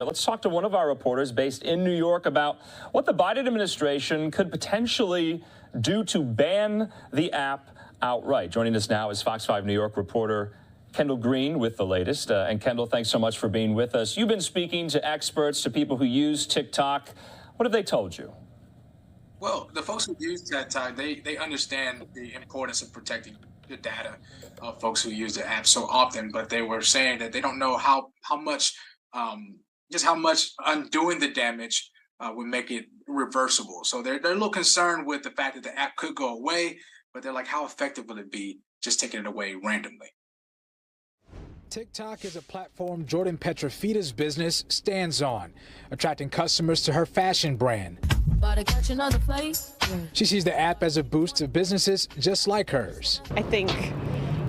Let's talk to one of our reporters based in New York about what the Biden administration could potentially do to ban the app outright. Joining us now is Fox 5 New York reporter Kendall Green with the latest. And Kendall, thanks so much for being with us. You've been speaking to experts, to people who use TikTok. What have they told you? Well, the folks who use TikTok, they understand the importance of protecting the data of folks who use the app so often, but they were saying that they don't know how much just how much undoing the damage would make it reversible. So they're a little concerned with the fact that the app could go away, but they're like, how effective will it be just taking it away randomly? TikTok is a platform Jordan Petrofita's business stands on, attracting customers to her fashion brand. She sees the app as a boost to businesses just like hers. I think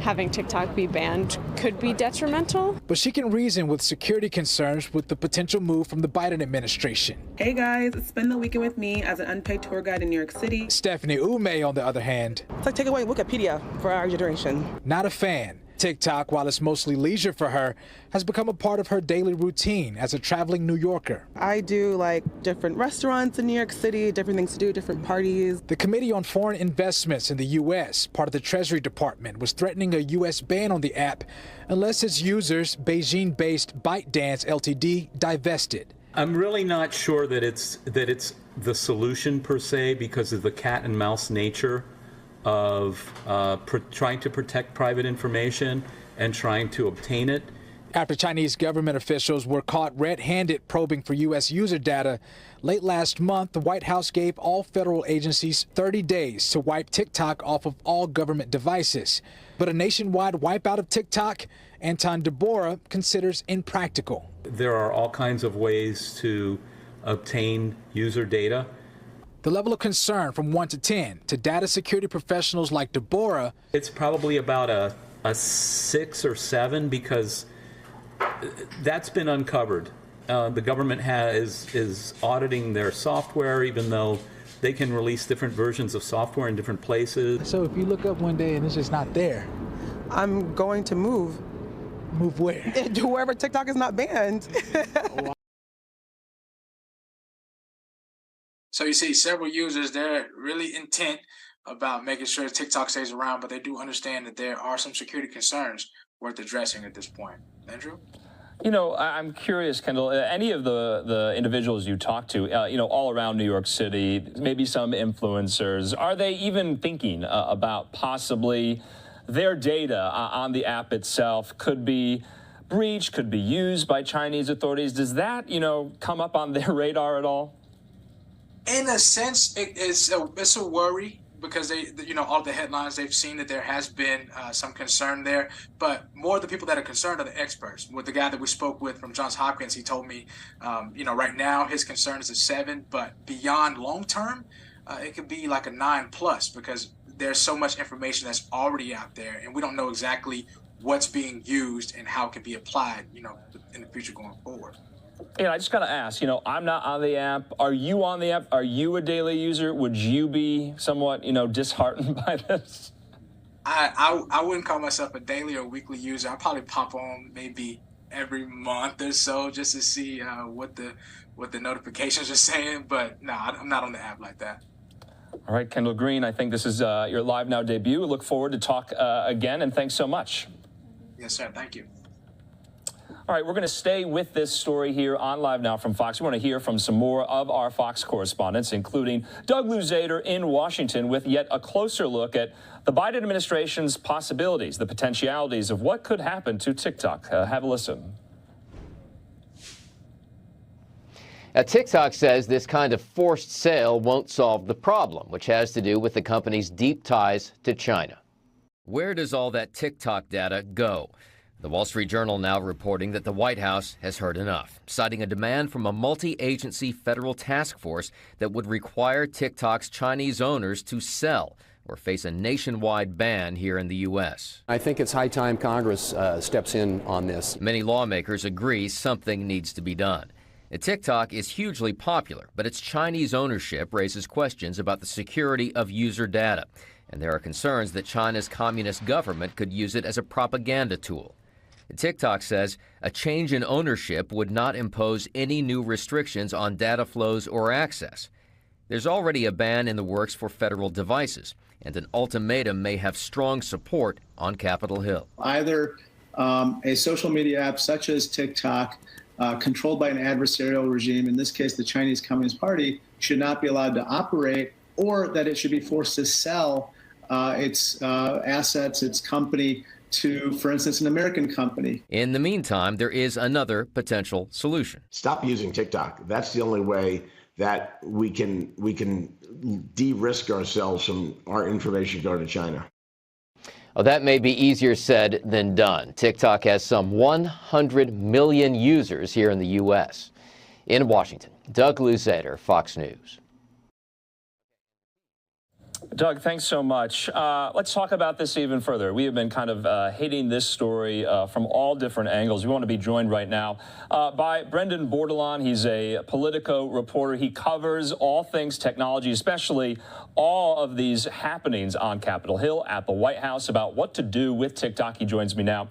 having TikTok be banned could be detrimental. But she can reason with security concerns with the potential move from the Biden administration. Hey guys, spend the weekend with me as an unpaid tour guide in New York City. Stephanie Ume, on the other hand, it's like take away Wikipedia for our generation. Not a fan. TikTok, while it's mostly leisure for her, has become a part of her daily routine as a traveling New Yorker. I do like different restaurants in New York City, different things to do, different parties. The Committee on Foreign Investments in the U.S., part of the Treasury Department, was threatening a U.S. ban on the app unless its users, Beijing-based ByteDance Ltd, divested. I'm really not sure that it's the solution per se because of the cat and mouse nature of trying to protect private information and trying to obtain it. After Chinese government officials were caught red-handed probing for U.S. user data, late last month, the White House gave all federal agencies 30 days to wipe TikTok off of all government devices. But a nationwide wipeout of TikTok, Anton Deborah considers impractical. There are all kinds of ways to obtain user data. The level of concern from 1 to 10 to data security professionals like Deborah. It's probably about a 6 or 7 because that's been uncovered. The government is auditing their software, even though they can release different versions of software in different places. So if you look up one day and it's just not there, I'm going to move. Move where? To wherever TikTok is not banned. So you see several users, they're really intent about making sure TikTok stays around, but they do understand that there are some security concerns worth addressing at this point. Andrew? You know, I'm curious, Kendall, any of the individuals you talk to, all around New York City, maybe some influencers, are they even thinking about possibly their data on the app itself could be breached, could be used by Chinese authorities? Does that, come up on their radar at all? In a sense, it's a worry because all the headlines they've seen that there has been some concern there, but more the people that are concerned are the experts. With the guy that we spoke with from Johns Hopkins, he told me, right now his concern is a 7, but beyond long term, it could be like a 9+ because there's so much information that's already out there, and we don't know exactly what's being used and how it can be applied, in the future going forward. I just got to ask, I'm not on the app. Are you on the app? Are you a daily user? Would you be somewhat, disheartened by this? I wouldn't call myself a daily or weekly user. I'll probably pop on maybe every month or so just to see what the notifications are saying. But no, I'm not on the app like that. All right, Kendall Green, I think this is your Live Now debut. We look forward to talk again, and thanks so much. Yes, sir. Thank you. All right, we're going to stay with this story here on Live Now from Fox. We want to hear from some more of our Fox correspondents, including Doug Luzader in Washington, with yet a closer look at the Biden administration's possibilities, the potentialities of what could happen to TikTok. Have a listen. Now, TikTok says this kind of forced sale won't solve the problem, which has to do with the company's deep ties to China. Where does all that TikTok data go? The Wall Street Journal now reporting that the White House has heard enough, citing a demand from a multi-agency federal task force that would require TikTok's Chinese owners to sell or face a nationwide ban here in the U.S. I think it's high time Congress steps in on this. Many lawmakers agree something needs to be done. TikTok is hugely popular, but its Chinese ownership raises questions about the security of user data, and there are concerns that China's communist government could use it as a propaganda tool. TikTok says a change in ownership would not impose any new restrictions on data flows or access. There's already a ban in the works for federal devices, and an ultimatum may have strong support on Capitol Hill. Either a social media app such as TikTok, controlled by an adversarial regime, in this case the Chinese Communist Party, should not be allowed to operate, or that it should be forced to sell its assets, its company, to, for instance, an American company. In the meantime, there is another potential solution. Stop using TikTok. That's the only way that we can de-risk ourselves from our information going to China. Oh, that may be easier said than done. TikTok has some 100 million users here in the U.S. In Washington, Doug Luzader, Fox News. Doug, thanks so much. Let's talk about this even further. We have been kind of hitting this story from all different angles. We want to be joined right now by Brendan Bordelon. He's a Politico reporter. He covers all things technology, especially all of these happenings on Capitol Hill, at the White House, about what to do with TikTok. He joins me now.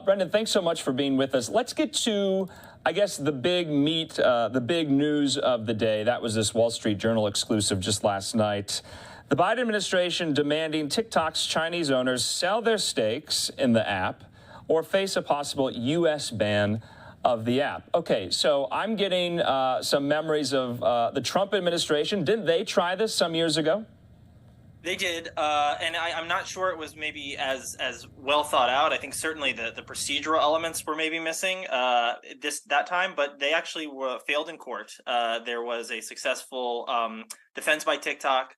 Brendan, thanks so much for being with us. Let's get to, I guess, the big meat, the big news of the day. That was this Wall Street Journal exclusive just last night. The Biden administration demanding TikTok's Chinese owners sell their stakes in the app or face a possible U.S. ban of the app. Okay, so I'm getting some memories of the Trump administration. Didn't they try this some years ago? They did, and I'm not sure it was maybe as well thought out. I think certainly the procedural elements were maybe missing that time, but they actually failed in court. There was a successful defense by TikTok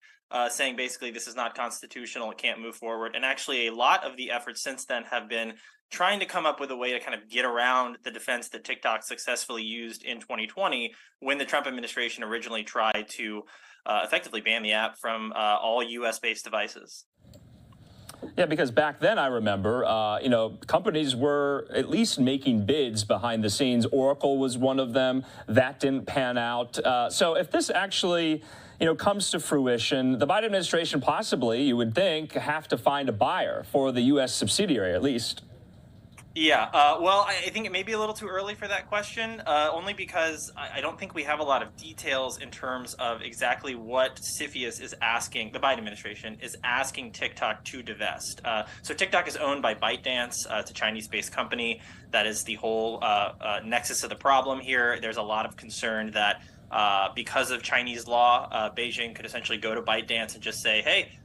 saying basically this is not constitutional, it can't move forward. And actually a lot of the efforts since then have been trying to come up with a way to kind of get around the defense that TikTok successfully used in 2020 when the Trump administration originally tried to effectively ban the app from all US-based devices. Yeah, because back then I remember, companies were at least making bids behind the scenes. Oracle was one of them. That didn't pan out. So if this actually, comes to fruition, the Biden administration possibly, you would think, have to find a buyer for the U.S. subsidiary at least. Yeah, well, I think it may be a little too early for that question, only because I don't think we have a lot of details in terms of exactly what CFIUS is asking, the Biden administration is asking TikTok to divest. So TikTok is owned by ByteDance. It's a Chinese-based company. That is the whole nexus of the problem here. There's a lot of concern that because of Chinese law, Beijing could essentially go to ByteDance and just say, hey,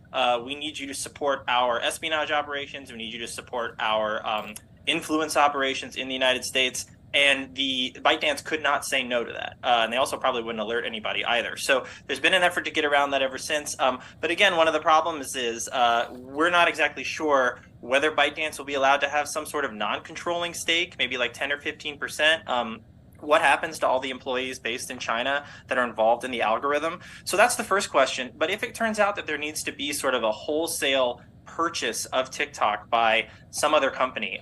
we need you to support our espionage operations. We need you to support our influence operations in the United States, and the ByteDance could not say no to that. And they also probably wouldn't alert anybody either. So there's been an effort to get around that ever since. But again, one of the problems is we're not exactly sure whether ByteDance will be allowed to have some sort of non-controlling stake, maybe like 10 or 15%. What happens to all the employees based in China that are involved in the algorithm? So that's the first question. But if it turns out that there needs to be sort of a wholesale purchase of TikTok by some other company,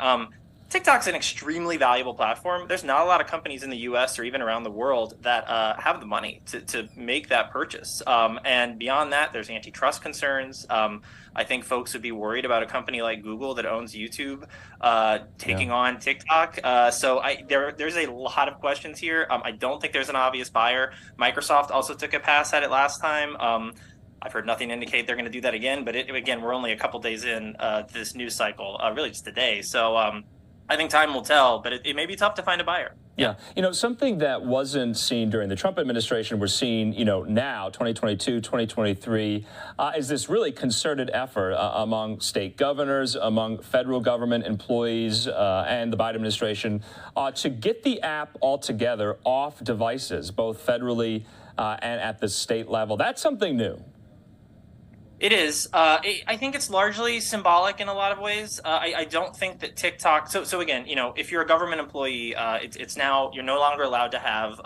TikTok's an extremely valuable platform. There's not a lot of companies in the US or even around the world that have the money to make that purchase. And beyond that, there's antitrust concerns. I think folks would be worried about a company like Google that owns YouTube taking on TikTok. So there's a lot of questions here. I don't think there's an obvious buyer. Microsoft also took a pass at it last time. I've heard nothing indicate they're going to do that again. But again, we're only a couple days in to this news cycle, really just today. So I think time will tell, but it may be tough to find a buyer. Yeah. Something that wasn't seen during the Trump administration, we're seeing, now, 2022, 2023, is this really concerted effort among state governors, among federal government employees and the Biden administration to get the app altogether off devices, both federally and at the state level. That's something new. It is. I think it's largely symbolic in a lot of ways. I don't think that TikTok. So again, if you're a government employee, it's now you're no longer allowed to have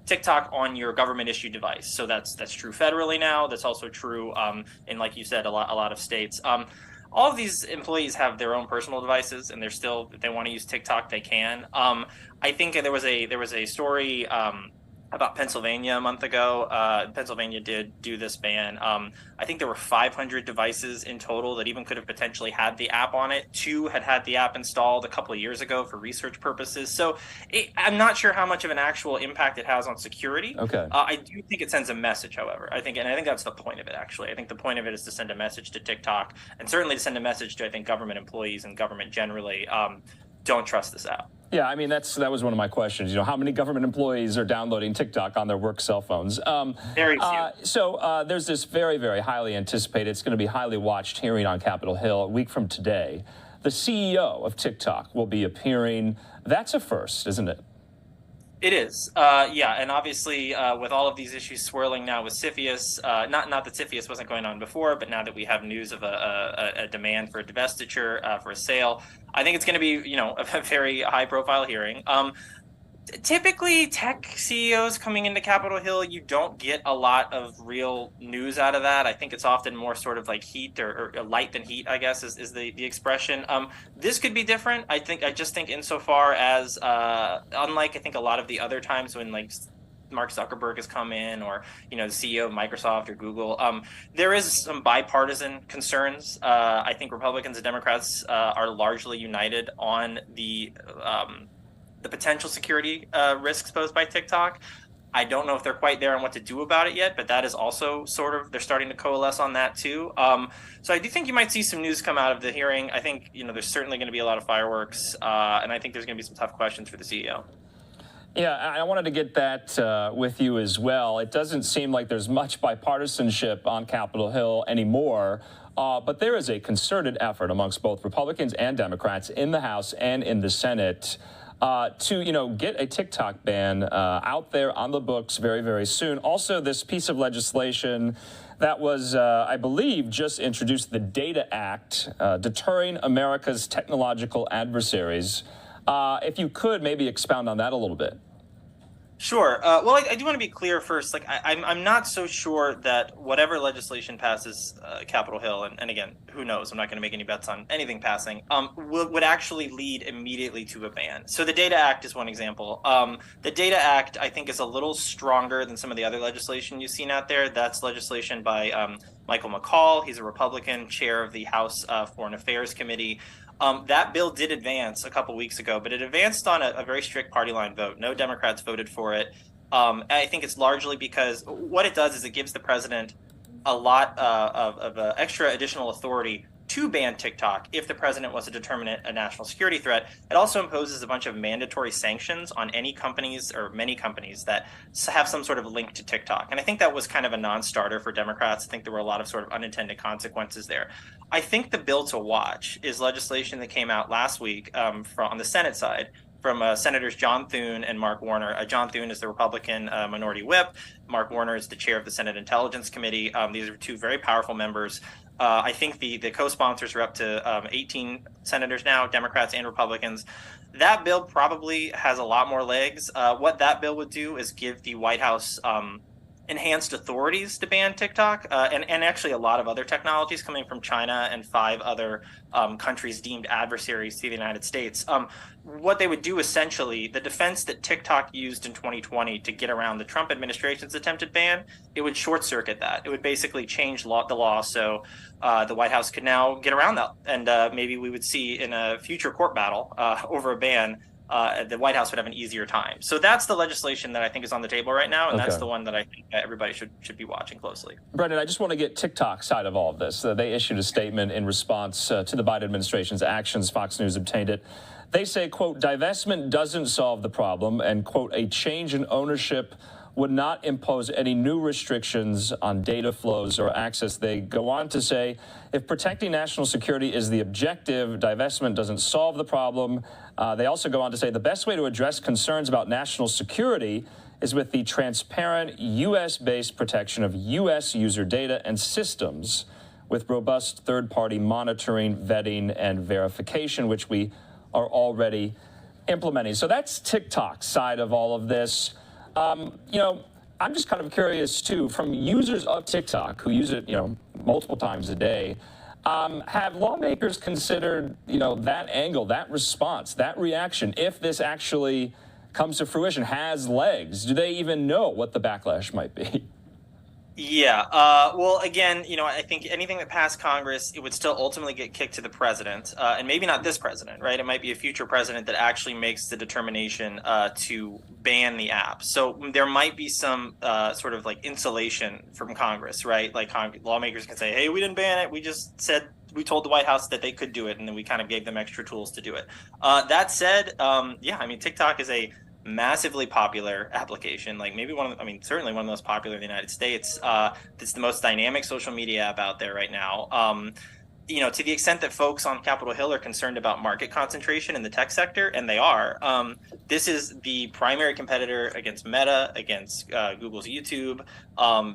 TikTok on your government issued device. So that's true federally now. That's also true in, like you said, a lot of states. All of these employees have their own personal devices, and they're still, if they want to use TikTok, they can. I think there was a story about Pennsylvania a month ago. Pennsylvania did do this ban. I think there were 500 devices in total that even could have potentially had the app on it. 2 had the app installed a couple of years ago for research purposes. So I'm not sure how much of an actual impact it has on security. Okay. I do think it sends a message, however. I think that's the point of it, actually. I think the point of it is to send a message to TikTok, and certainly to send a message to, I think, government employees and government generally. Don't trust this app. Yeah, I mean, that was one of my questions. How many government employees are downloading TikTok on their work cell phones? Very few. So there's this very, very highly anticipated, it's going to be highly watched hearing on Capitol Hill a week from today. The CEO of TikTok will be appearing. That's a first, isn't it? It is, yeah, and obviously with all of these issues swirling now with CFIUS, not that CFIUS wasn't going on before, but now that we have news of a demand for a divestiture, for a sale, I think it's going to be, a very high-profile hearing. Typically, tech CEOs coming into Capitol Hill, you don't get a lot of real news out of that. I think it's often more sort of like heat or light than heat, I guess, is the expression. This could be different. I just think insofar as, unlike I think a lot of the other times when like Mark Zuckerberg has come in, or the CEO of Microsoft or Google, there is some bipartisan concerns. I think Republicans and Democrats are largely united on the potential security risks posed by TikTok. I don't know if they're quite there on what to do about it yet, but that is also they're starting to coalesce on that too. So I do think you might see some news come out of the hearing. I think, there's certainly going to be a lot of fireworks, and I think there's going to be some tough questions for the CEO. Yeah, I wanted to get that with you as well. It doesn't seem like there's much bipartisanship on Capitol Hill anymore, but there is a concerted effort amongst both Republicans and Democrats in the House and in the Senate to, get a TikTok ban out there on the books very, very soon. Also, this piece of legislation that was, I believe, just introduced, the Data Act, deterring America's technological adversaries. If you could maybe expound on that a little bit. Sure. Well, I do want to be clear first. I'm not so sure that whatever legislation passes Capitol Hill, and again, who knows? I'm not going to make any bets on anything passing. Would actually lead immediately to a ban. So the Data Act is one example. The Data Act, I think, is a little stronger than some of the other legislation you've seen out there. That's legislation by Michael McCall. He's a Republican, chair of the House Foreign Affairs Committee. That bill did advance a couple weeks ago, but it advanced on a very strict party line vote. No Democrats voted for it. I think it's largely because what it does is it gives the president a lot of extra additional authority to ban TikTok if the president was to determine it a national security threat. It also imposes a bunch of mandatory sanctions on any companies or many companies that have some sort of link to TikTok. And I think that was kind of a non-starter for Democrats. I think there were a lot of sort of unintended consequences there. I think the bill to watch is legislation that came out last week on the Senate side from Senators John Thune and Mark Warner. John Thune is the Republican minority whip. Mark Warner is the chair of the Senate Intelligence Committee. These are two very powerful members. I think the co-sponsors are up to 18 senators now, Democrats and Republicans. That bill probably has a lot more legs. What that bill would do is give the White House enhanced authorities to ban TikTok, and actually a lot of other technologies coming from China and 5 other countries deemed adversaries to the United States. What they would do essentially, the defense that TikTok used in 2020 to get around the Trump administration's attempted ban, it would short circuit that. It would basically change the law so the White House could now get around that. And maybe we would see in a future court battle over a ban, the White House would have an easier time. So that's the legislation that I think is on the table right now, and that's the one that I think everybody should be watching closely. Brendan, I just want to get TikTok's side of all of this. They issued a statement in response to the Biden administration's actions. Fox News obtained it. They say, quote, divestment doesn't solve the problem, and, quote, a change in ownership would not impose any new restrictions on data flows or access. They go on to say, if protecting national security is the objective, divestment doesn't solve the problem. They also go on to say the best way to address concerns about national security is with the transparent U.S.-based protection of U.S. user data and systems with robust third-party monitoring, vetting, and verification, which we are already implementing. So that's TikTok's side of all of this. I'm just kind of curious, too, from users of TikTok who use it, multiple times a day, have lawmakers considered, that angle, that response, that reaction, if this actually comes to fruition, has legs, do they even know what the backlash might be? Yeah. Well, again, I think anything that passed Congress, it would still ultimately get kicked to the president, and maybe not this president, right? It might be a future president that actually makes the determination to ban the app. So there might be some sort of like insulation from Congress, right? Like lawmakers can say, hey, we didn't ban it. We just said, we told the White House that they could do it, and then we kind of gave them extra tools to do it. That said, yeah, I mean, TikTok is a massively popular application, like maybe certainly one of the most popular in the United States. It's the most dynamic social media app out there right now. To the extent that folks on Capitol Hill are concerned about market concentration in the tech sector, and they are, this is the primary competitor against Meta, against Google's YouTube,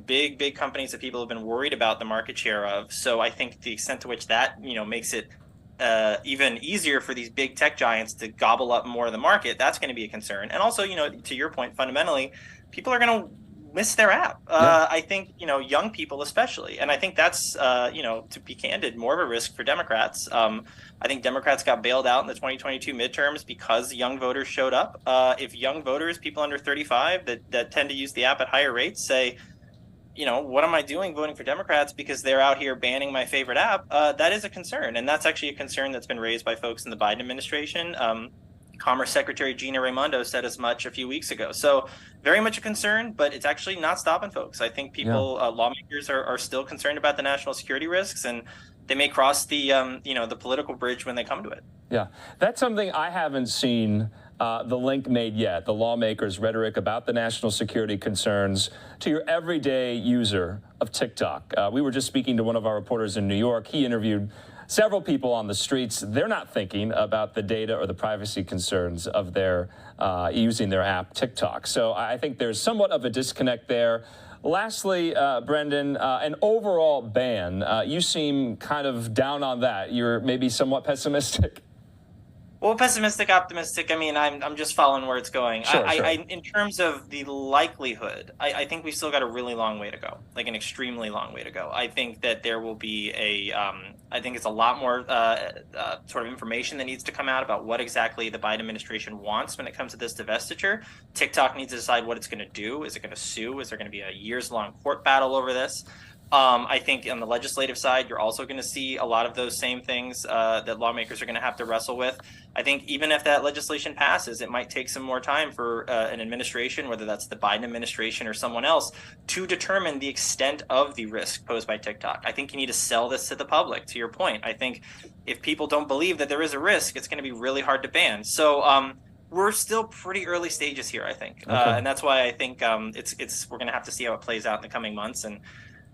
big companies that people have been worried about the market share of. So I think the extent to which that, makes it even easier for these big tech giants to gobble up more of the market, that's going to be a concern. And also, to your point, fundamentally, people are going to miss their app. I think, young people especially. And I think that's, to be candid, more of a risk for Democrats. I think Democrats got bailed out in the 2022 midterms because young voters showed up. If young voters, people under 35 that tend to use the app at higher rates, say, what am I doing voting for Democrats because they're out here banning my favorite app? That is a concern. And that's actually a concern that's been raised by folks in the Biden administration. Commerce Secretary Gina Raimondo said as much a few weeks ago. So very much a concern, but it's actually not stopping folks. I think lawmakers are still concerned about the national security risks, and they may cross the political bridge when they come to it. Yeah, that's something I haven't seen the link made yet, the lawmakers' rhetoric about the national security concerns to your everyday user of TikTok. We were just speaking to one of our reporters in New York. He interviewed several people on the streets. They're not thinking about the data or the privacy concerns of their using their app TikTok. So I think there's somewhat of a disconnect there. Lastly, Brendan, an overall ban. You seem kind of down on that. You're maybe somewhat pessimistic. Well, pessimistic, optimistic. I mean, I'm just following where it's going. Sure. In terms of the likelihood, I think we've still got a really long way to go, like an extremely long way to go. I think that there will be I think it's a lot more sort of information that needs to come out about what exactly the Biden administration wants when it comes to this divestiture. TikTok needs to decide what it's going to do. Is it going to sue? Is there going to be a years-long court battle over this? I think on the legislative side, you're also going to see a lot of those same things that lawmakers are going to have to wrestle with. I think even if that legislation passes, it might take some more time for an administration, whether that's the Biden administration or someone else, to determine the extent of the risk posed by TikTok. I think you need to sell this to the public, to your point. I think if people don't believe that there is a risk, it's going to be really hard to ban. So we're still pretty early stages here, I think. Okay. And that's why I think we're going to have to see how it plays out in the coming months. And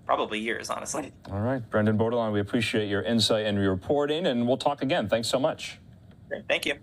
probably years, honestly. All right, Brendan Bordelon, we appreciate your insight and your reporting, and we'll talk again. Thanks so much. Great. Thank you.